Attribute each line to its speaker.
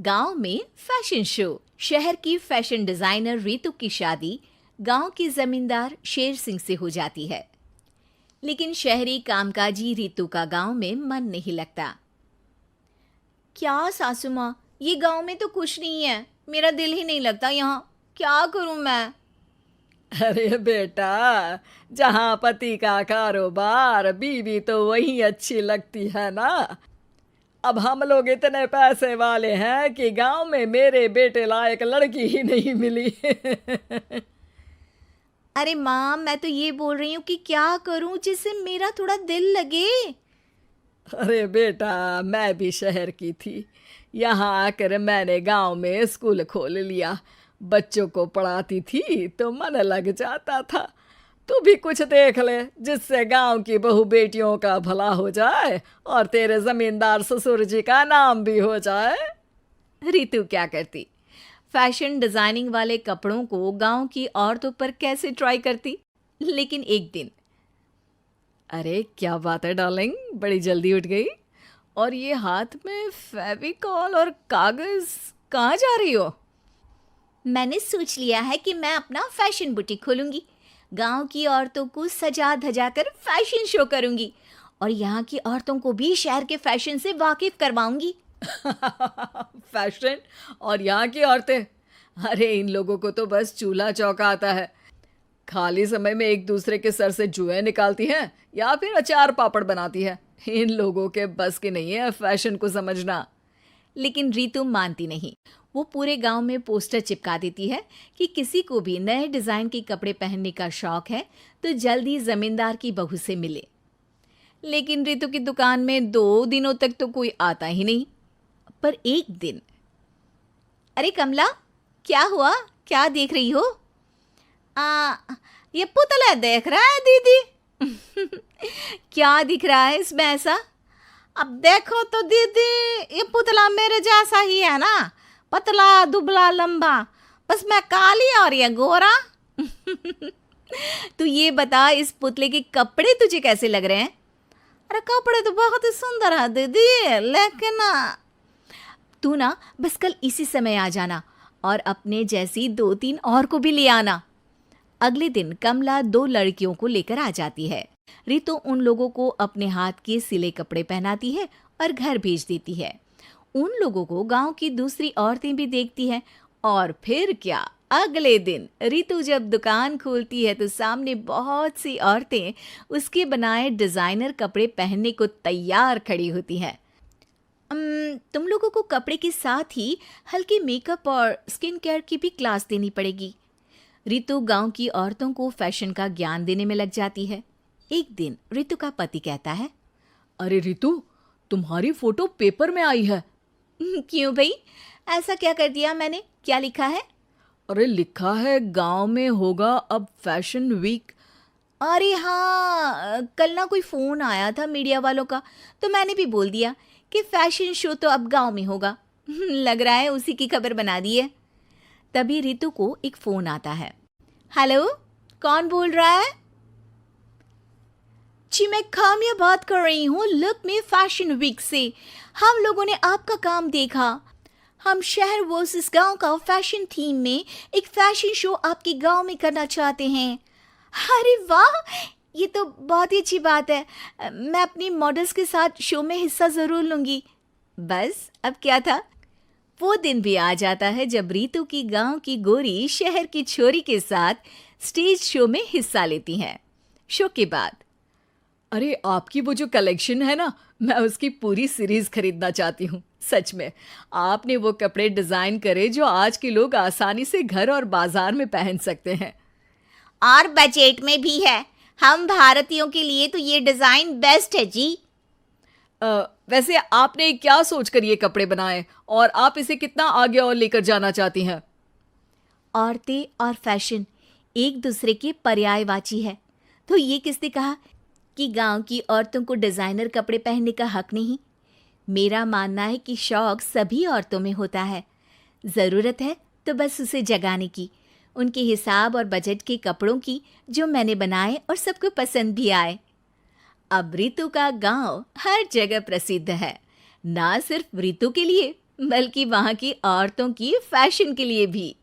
Speaker 1: गांव में fashion show. शहर की फैशन डिजाइनर रितु की शादी गांव के जमींदार शेर सिंह से हो जाती है। लेकिन शहरी कामकाजी रितु का गांव में मन नहीं लगता। क्या सासू माँ, ये गांव में तो कुछ नहीं है, मेरा दिल ही नहीं लगता यहाँ, क्या करूँ मैं।
Speaker 2: अरे बेटा, जहाँ पति का कारोबार बीवी तो वही अच्छी लगती है ना। अब हम लोग इतने पैसे वाले हैं कि गांव में मेरे बेटे लायक लड़की ही नहीं मिली।
Speaker 1: अरे माँ, मैं तो ये बोल रही हूँ कि क्या करूँ जिससे मेरा थोड़ा दिल लगे।
Speaker 2: अरे बेटा, मैं भी शहर की थी। यहाँ आकर मैंने गांव में स्कूल खोल लिया। बच्चों को पढ़ाती थी तो मन लग जाता था। तू भी कुछ देख ले जिससे गांव की बहू बेटियों का भला हो जाए और तेरे जमींदार ससुर जी का नाम भी हो जाए।
Speaker 1: रितु क्या करती? फैशन डिजाइनिंग वाले कपड़ों को गांव की औरतों पर कैसे ट्राई करती। लेकिन एक दिन,
Speaker 2: अरे क्या बात है डार्लिंग, बड़ी जल्दी उठ गई। और ये हाथ में फेविकॉल और कागज, कहाँ जा रही हो?
Speaker 1: मैंने सोच लिया है कि मैं अपना फैशन बुटीक खोलूंगी। गांव की औरतों को सजा धजा कर फैशन शो करूंगी और यहाँ की औरतों को भी शहर के फैशन से वाकिफ करवाऊंगी।
Speaker 2: फैशन और यहाँ की औरतें, अरे इन लोगों को तो बस चूल्हा चौका आता है। खाली समय में एक दूसरे के सर से जुएं निकालती हैं या फिर अचार पापड़ बनाती है। इन लोगों के बस की नहीं है फैशन को समझना।
Speaker 1: लेकिन रितु मानती नहीं। वो पूरे गांव में पोस्टर चिपका देती है कि किसी को भी नए डिजाइन के कपड़े पहनने का शौक है तो जल्दी जमींदार की बहू से मिले। लेकिन रितु की दुकान में 2 दिनों तक तो कोई आता ही नहीं। पर एक दिन, अरे कमला, क्या हुआ, क्या देख रही हो? ये पुतला देख रहा है दीदी। क्या दिख रहा है इसमें ऐसा? अब देखो तो दीदी, ये पुतला मेरे जैसा ही है ना, पतला दुबला लंबा, बस मैं काली और ये गोरा। तू ये बता, इस पुतले के कपड़े तुझे कैसे लग रहे हैं? अरे कपड़े तो बहुत ही सुंदर है दीदी, लेकिन तू ना बस कल इसी समय आ जाना और अपने जैसी 2-3 और को भी ले आना। अगले दिन कमला 2 लड़कियों को लेकर आ जाती है। रितु उन लोगों को अपने हाथ के सिले कपड़े पहनाती है और घर भेज देती है। उन लोगों को गांव की दूसरी औरतें भी देखती हैं। और फिर क्या, अगले दिन रितु जब दुकान खोलती है तो सामने बहुत सी औरतें उसके बनाए डिजाइनर कपड़े पहनने को तैयार खड़ी होती हैं। तुम लोगों को कपड़े के साथ ही हल्के मेकअप और स्किन केयर की भी क्लास देनी पड़ेगी। रितु गांव की औरतों को फैशन का ज्ञान देने में लग जाती है। एक दिन रितु का पति कहता है,
Speaker 2: अरे रितु, तुम्हारी फोटो पेपर में आई है।
Speaker 1: क्यों भाई, ऐसा क्या कर दिया मैंने? क्या लिखा है?
Speaker 2: अरे लिखा है गांव में होगा अब फैशन वीक।
Speaker 1: अरे हाँ, कल ना कोई फोन आया था मीडिया वालों का, तो मैंने भी बोल दिया कि फैशन शो तो अब गांव में होगा। लग रहा है उसी की खबर बना दी है। तभी रितु को एक फोन आता है। हेलो, कौन बोल रहा है? जी मैं काम्या बात कर रही हूँ, लुक में फैशन वीक से। हम लोगों ने आपका काम देखा। हम शहर वर्सेस गांव का फैशन थीम में एक फैशन शो आपके गांव में करना चाहते हैं। अरे वाह, ये तो बहुत ही अच्छी बात है। मैं अपनी मॉडल्स के साथ शो में हिस्सा ज़रूर लूँगी। बस अब क्या था, वो दिन भी आ जाता है जब रितु की गांव की गोरी शहर की छोरी के साथ स्टेज शो में हिस्सा लेती हैं। शो के बाद,
Speaker 2: अरे आपकी वो जो कलेक्शन है ना, मैं उसकी पूरी सीरीज खरीदना चाहती हूँ। सच में आपने वो कपड़े डिजाइन करे जो आज के लोग आसानी से घर और बाजार में पहन सकते हैं।
Speaker 1: और बजट में भी है। हम भारतीयों के लिए तो ये डिजाइन बेस्ट है जी।
Speaker 2: वैसे आपने क्या सोचकर ये कपड़े बनाए और आप इसे कितना आगे और लेकर जाना चाहती हैं?
Speaker 1: औरतें और फैशन एक दूसरे के पर्यायवाची है, तो ये किसने कहा कि गांव की औरतों को डिजाइनर कपड़े पहनने का हक नहीं? मेरा मानना है कि शौक सभी औरतों में होता है। ज़रूरत है तो बस उसे जगाने की, उनके हिसाब और बजट के कपड़ों की, जो मैंने बनाए और सबको पसंद भी आए। अब रितु का गांव हर जगह प्रसिद्ध है, ना सिर्फ रितु के लिए बल्कि वहाँ की औरतों की फैशन के लिए भी।